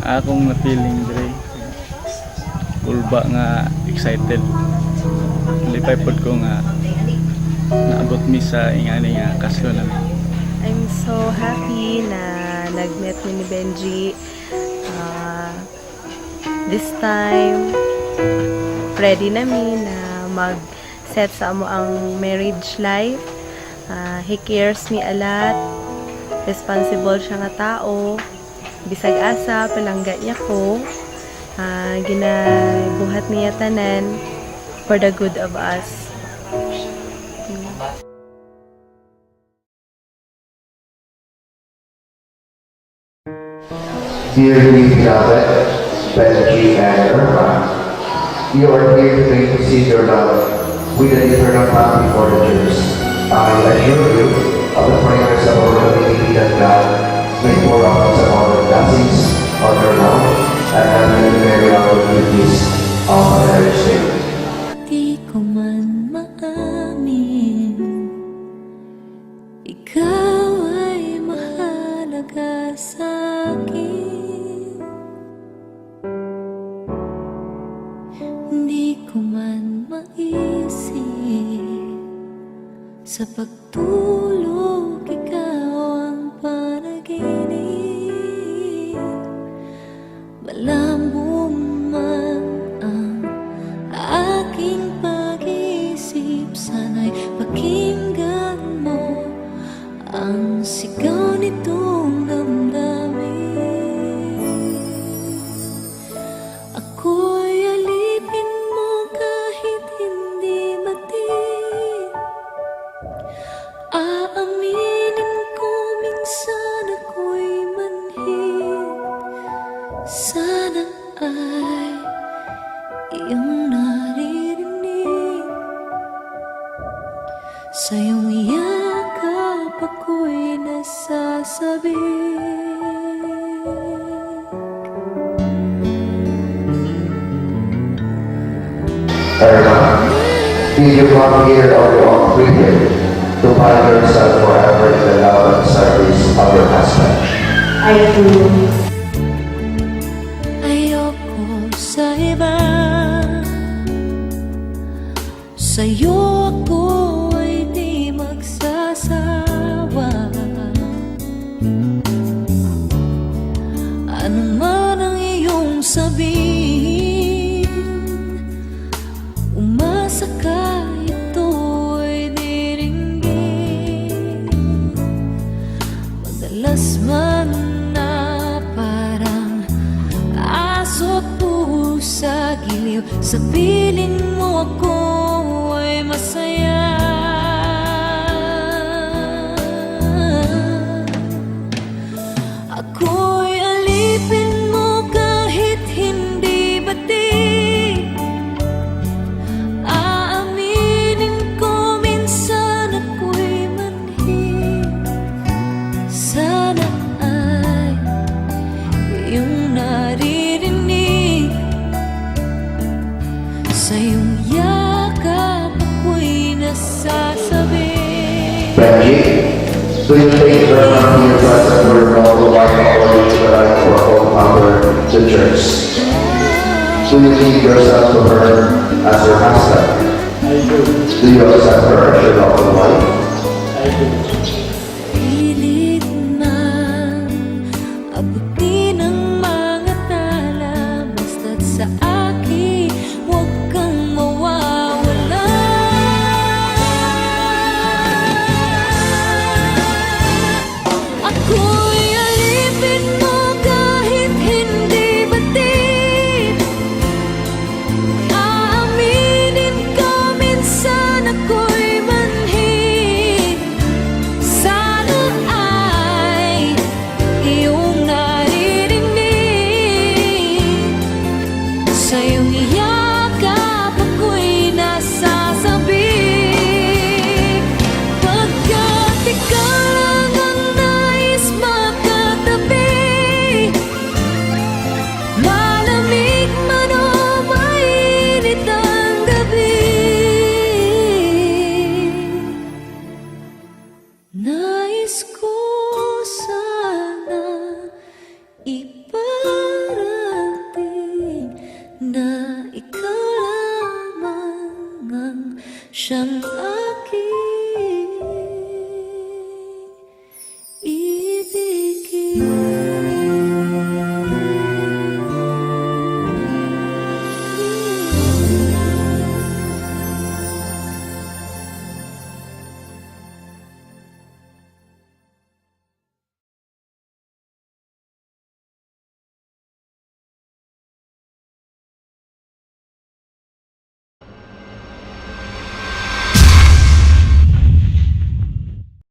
akong na feeling dire ulba nga excited lipay pod ko nga naabot mi sa ingani nga kasyo namin. I'm so happy na nag-meet mi ni Benji. This time ready na mi na mag-set sa amo ang marriage life. He cares me a lot. Responsible siya nga tao. Bisag asa, palangga niya ko. Ginabuhat niya tanan for the good of us. Dearly beloved Benji and Irma, you are here today to see your love with an eternal path before the church. I assure you of the prayers of our community that God may pour out some of the blessings on your love and have you carry out with this on marriage day. Di ko man maamin, ikaw ay mahalaga sa akin. Di ko man maisip sa pagtulog, ikaw ang panaginip. Malabo man ang aking pag-isip, sana'y pakinggan mo ang sigaw nitong damdamin. Ako'y alipin mo kahit hindi batid. Aaminin ko minsan ako'y manhid. Sana ay iyong naririnig. Sa iyong yakap ako'y nasasabik. Irma, did you come here of your own free will to find yourself forever in the love and service of your husband? I do. Ayoko sa iba, sa'yo ako ay di magsasawa. Ano man ang iyong sabihin, umasa ka ito'y diringgin. Madalas man na parang aso't pusa giliw, sa piling mo ako ay masaya. Ako'y alipin mo kahit hindi batid. Aaminin ko minsan ako'y manhid. Sana ay iyong naririnig. Sa iyong yakap ako'y nasasabi. Benji, do you think Irma here present will know the one already to the life of our own power, the church? Do you give yourself to her as your husband? I do. Do you accept her as your lawful wife? I do. Pilit man abutin ang mga tala, basta't sa akin huwag kang mawawala. Ako'y alipin mo kahit hindi batid. Aaminin ko minsan ako'y manhid. Sana ay iyong naririnig. Sa iyong yakap ako'y nasasabik. Pagkat ikaw lang ang nais makatabi, malamig man o mainit ang gabi. Nais ko sana iparating siyang